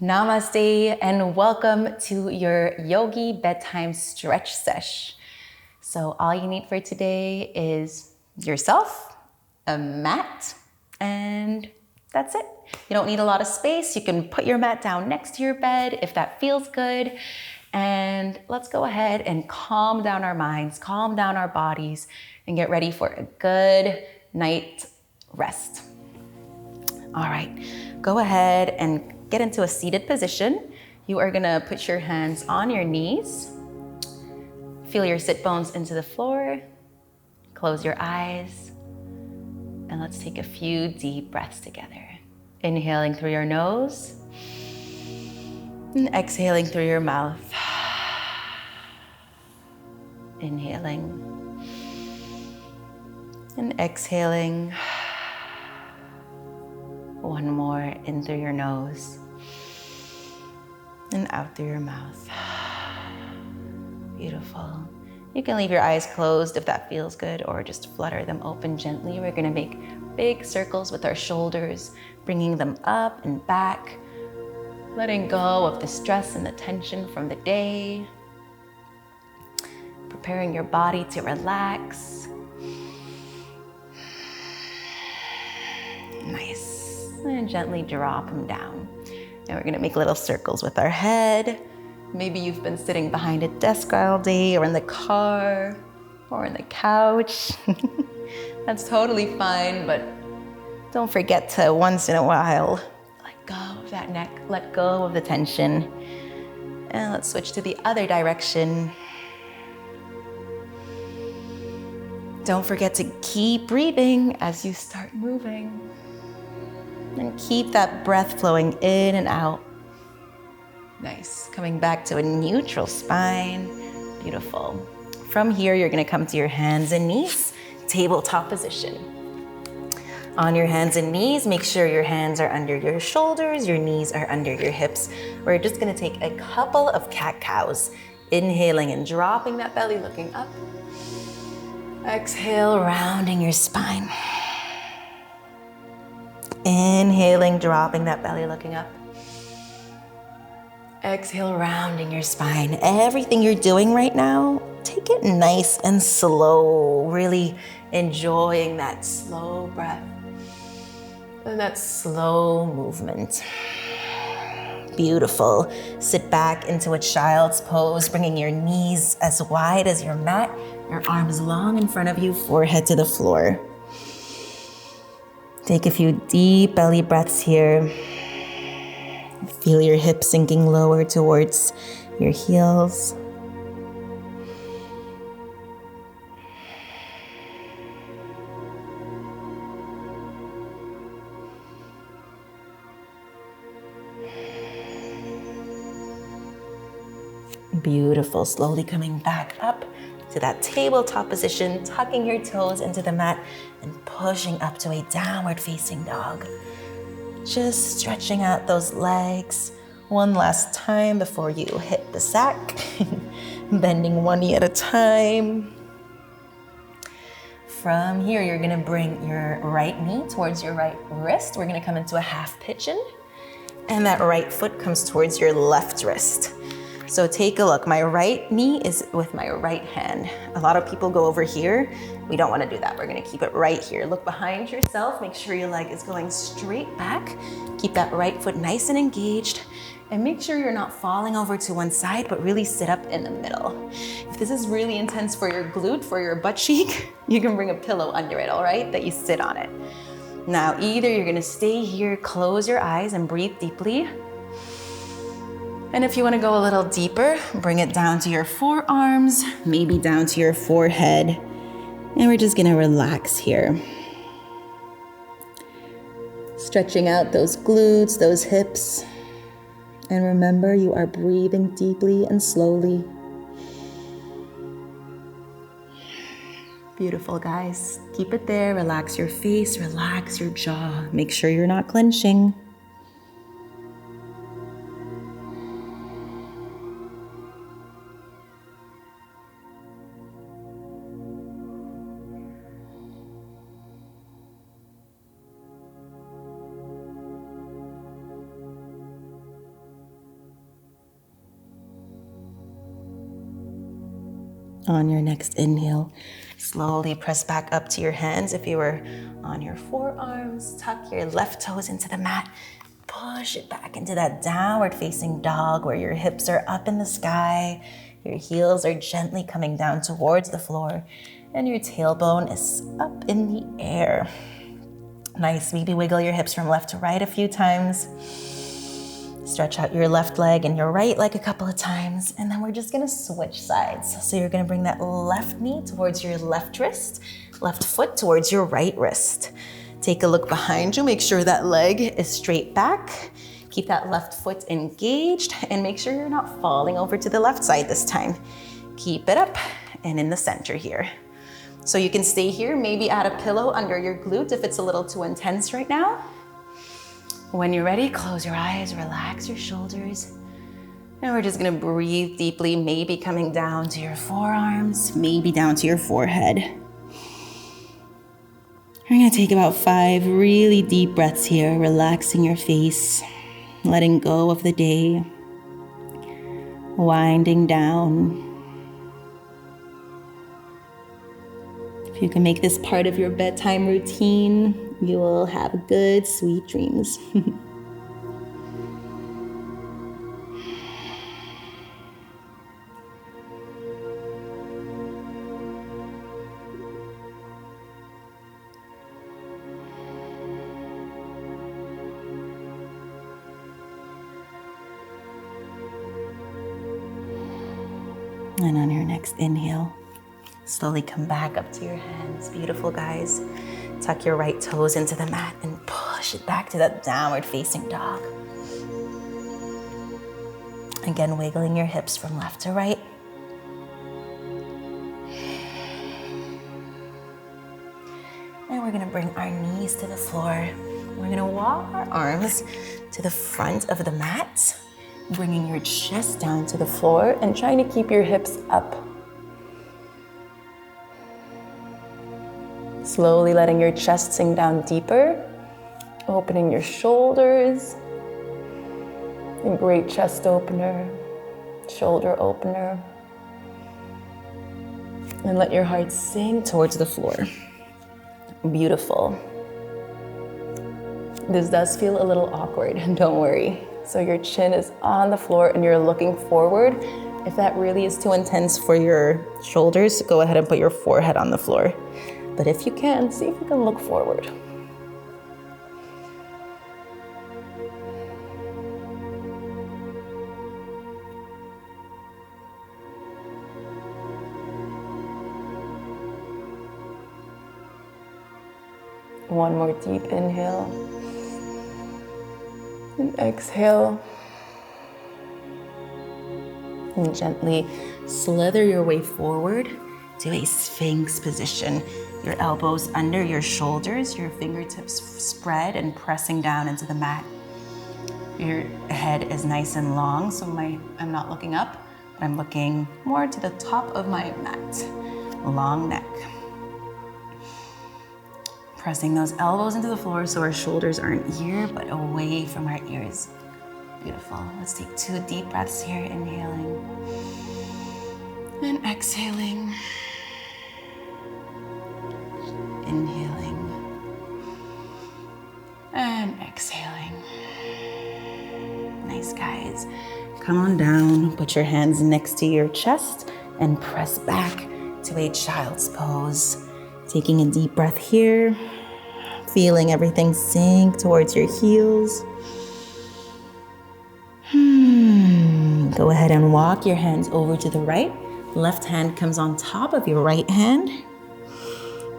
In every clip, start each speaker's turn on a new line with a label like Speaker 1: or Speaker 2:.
Speaker 1: Namaste and welcome to your Yogi Bedtime Stretch Sesh. So all you need for today is yourself, a mat, and that's it. You don't need a lot of space. You can put your mat down next to your bed if that feels good. And let's go ahead and calm down our minds, calm down our bodies, and get ready for a good night rest. All right, go ahead and get into a seated position. You are gonna put your hands on your knees. Feel your sit bones into the floor. Close your eyes. And let's take a few deep breaths together. Inhaling through your nose. And exhaling through your mouth. Inhaling. And exhaling. One more in through your nose. And out through your mouth. Beautiful. You can leave your eyes closed if that feels good, or just flutter them open gently. We're gonna make big circles with our shoulders, bringing them up and back, letting go of the stress and the tension from the day, preparing your body to relax. Nice. And gently drop them down. And we're gonna make little circles with our head. Maybe you've been sitting behind a desk all day, or in the car, or on the couch. That's totally fine, but don't forget to once in a while let go of that neck, let go of the tension. And let's switch to the other direction. Don't forget to keep breathing as you start moving. And keep that breath flowing in and out. Nice. Coming back to a neutral spine. Beautiful. From here, you're gonna come to your hands and knees, tabletop position. On your hands and knees, make sure your hands are under your shoulders, your knees are under your hips. We're just gonna take a couple of cat-cows. Inhaling and dropping that belly, looking up. Exhale, rounding your spine. Inhaling, dropping that belly, looking up. Exhale, rounding your spine. Everything you're doing right now, take it nice and slow, really enjoying that slow breath and that slow movement. Beautiful. Sit back into a child's pose, bringing your knees as wide as your mat, your arms long in front of you, forehead to the floor. Take a few deep belly breaths here. Feel your hips sinking lower towards your heels. Beautiful. Slowly coming back up to that tabletop position, tucking your toes into the mat and pushing up to a downward facing dog. Just stretching out those legs one last time before you hit the sack. Bending one knee at a time. From here, you're gonna bring your right knee towards your right wrist. We're gonna come into a half pigeon. And that right foot comes towards your left wrist. So take a look, my right knee is with my right hand. A lot of people go over here. We don't wanna do that. We're gonna keep it right here. Look behind yourself, make sure your leg is going straight back. Keep that right foot nice and engaged. And make sure you're not falling over to one side, but really sit up in the middle. If this is really intense for your glute, for your butt cheek, you can bring a pillow under it, all right? That you sit on it. Now, either you're gonna stay here, close your eyes and breathe deeply. And if you wanna go a little deeper, bring it down to your forearms, maybe down to your forehead. And we're just gonna relax here. Stretching out those glutes, those hips. And remember, you are breathing deeply and slowly. Beautiful, guys. Keep it there. Relax your face, relax your jaw. Make sure you're not clenching. On your next inhale, slowly press back up to your hands. If you were on your forearms, tuck your left toes into the mat. Push it back into that downward facing dog where your hips are up in the sky, your heels are gently coming down towards the floor, and your tailbone is up in the air. Nice, maybe wiggle your hips from left to right a few times. Stretch out your left leg and your right leg a couple of times, and then we're just gonna switch sides. So you're gonna bring that left knee towards your left wrist, left foot towards your right wrist. Take a look behind you, make sure that leg is straight back. Keep that left foot engaged and make sure you're not falling over to the left side this time. Keep it up and in the center here. So you can stay here, maybe add a pillow under your glute if it's a little too intense right now. When you're ready, close your eyes, relax your shoulders. And we're just gonna breathe deeply, maybe coming down to your forearms, maybe down to your forehead. We're gonna take about 5 really deep breaths here, relaxing your face, letting go of the day, winding down. If you can make this part of your bedtime routine, you will have good, sweet dreams. And on your next inhale, slowly come back up to your hands. Beautiful, guys. Tuck your right toes into the mat and push it back to that downward facing dog. Again, wiggling your hips from left to right. And we're gonna bring our knees to the floor. We're gonna walk our arms to the front of the mat, bringing your chest down to the floor and trying to keep your hips up. Slowly letting your chest sink down deeper, opening your shoulders. A great chest opener, shoulder opener. And let your heart sink towards the floor. Beautiful. This does feel a little awkward, don't worry. So your chin is on the floor and you're looking forward. If that really is too intense for your shoulders, go ahead and put your forehead on the floor. But if you can, see if you can look forward. One more deep inhale. And exhale. And gently slither your way forward to a Sphinx position. Your elbows under your shoulders, your fingertips spread and pressing down into the mat. Your head is nice and long, so I'm not looking up, but I'm looking more to the top of my mat. Long neck. Pressing those elbows into the floor so our shoulders aren't here, but away from our ears. Beautiful. Let's take 2 deep breaths here, inhaling and exhaling. Inhaling and exhaling. Nice, guys. Come on down, put your hands next to your chest and press back to a child's pose. Taking a deep breath here, feeling everything sink towards your heels. Go ahead and walk your hands over to the right. Left hand comes on top of your right hand.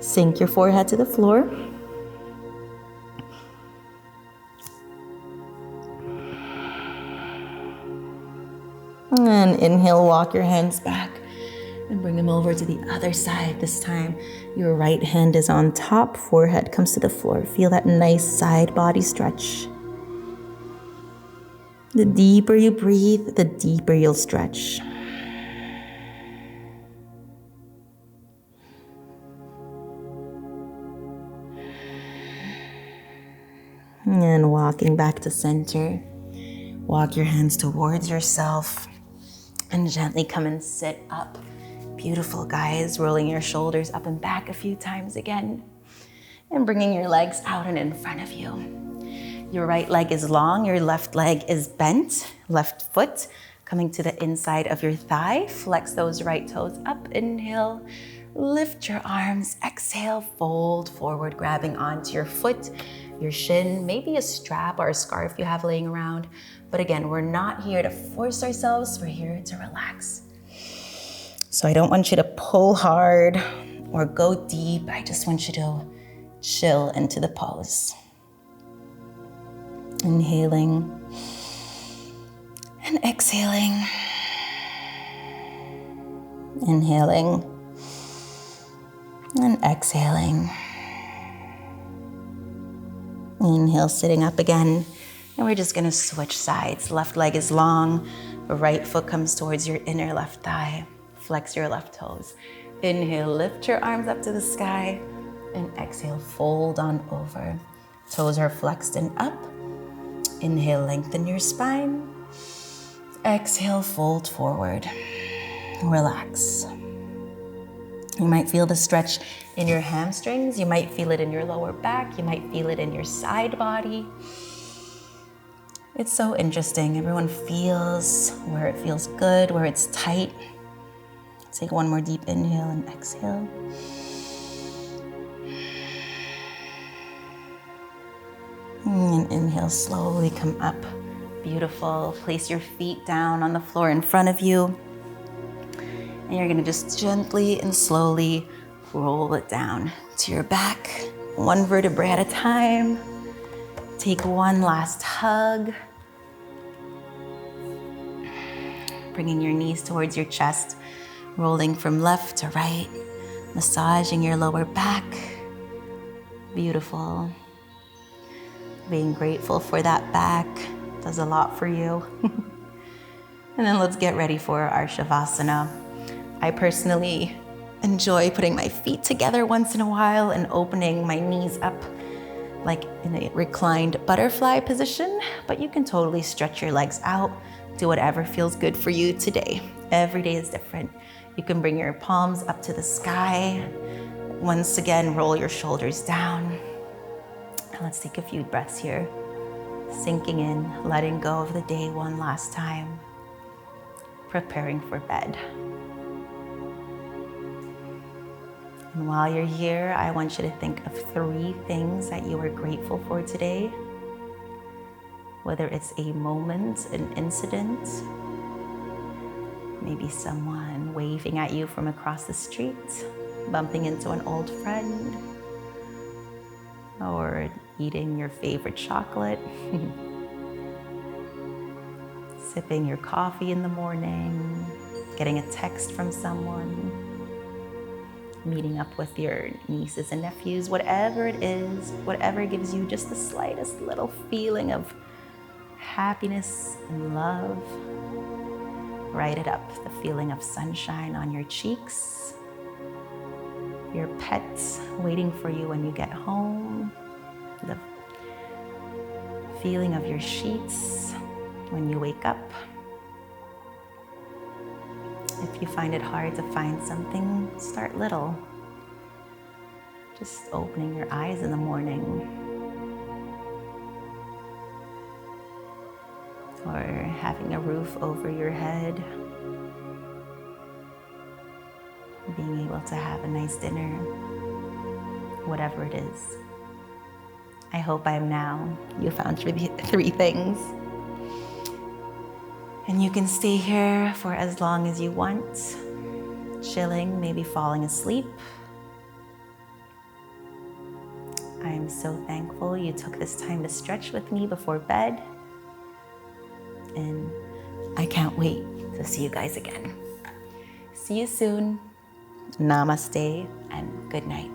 Speaker 1: Sink your forehead to the floor. And inhale, walk your hands back and bring them over to the other side. This time, your right hand is on top, forehead comes to the floor. Feel that nice side body stretch. The deeper you breathe, the deeper you'll stretch. And walking back to center, walk your hands towards yourself and gently come and sit up. Beautiful, guys. Rolling your shoulders up and back a few times again. And bringing your legs out and in front of you. Your right leg is long, your left leg is bent. Left foot coming to the inside of your thigh. Flex those right toes up. Inhale, lift your arms. Exhale, fold forward, grabbing onto your foot, your shin, maybe a strap or a scarf you have laying around. But again, we're not here to force ourselves, we're here to relax. So I don't want you to pull hard or go deep. I just want you to chill into the pose. Inhaling and exhaling. Inhaling and exhaling. Inhale, sitting up again. And we're just gonna switch sides. Left leg is long, the right foot comes towards your inner left thigh. Flex your left toes. Inhale, lift your arms up to the sky. And exhale, fold on over. Toes are flexed and up. Inhale, lengthen your spine. Exhale, fold forward. Relax. You might feel the stretch in your hamstrings. You might feel it in your lower back. You might feel it in your side body. It's so interesting. Everyone feels where it feels good, where it's tight. Take one more deep inhale and exhale. And inhale, slowly come up. Beautiful. Place your feet down on the floor in front of you. And you're gonna just gently and slowly roll it down to your back, one vertebrae at a time. Take one last hug. Bringing your knees towards your chest, rolling from left to right, massaging your lower back. Beautiful. Being grateful for that back does a lot for you. And then let's get ready for our Shavasana. I personally enjoy putting my feet together once in a while and opening my knees up like in a reclined butterfly position, but you can totally stretch your legs out. Do whatever feels good for you today. Every day is different. You can bring your palms up to the sky. Once again, roll your shoulders down. And let's take a few breaths here. Sinking in, letting go of the day one last time. Preparing for bed. And while you're here, I want you to think of 3 things that you are grateful for today. Whether it's a moment, an incident, maybe someone waving at you from across the street, bumping into an old friend, or eating your favorite chocolate, sipping your coffee in the morning, getting a text from someone, meeting up with your nieces and nephews, whatever it is, whatever gives you just the slightest little feeling of happiness and love. Write it up, the feeling of sunshine on your cheeks, your pets waiting for you when you get home, the feeling of your sheets when you wake up. If you find it hard to find something, start little. Just opening your eyes in the morning. Or having a roof over your head. Being able to have a nice dinner. Whatever it is. I hope by now you found 3 things. And you can stay here for as long as you want, chilling, maybe falling asleep. I am so thankful you took this time to stretch with me before bed. And I can't wait to see you guys again. See you soon. Namaste and good night.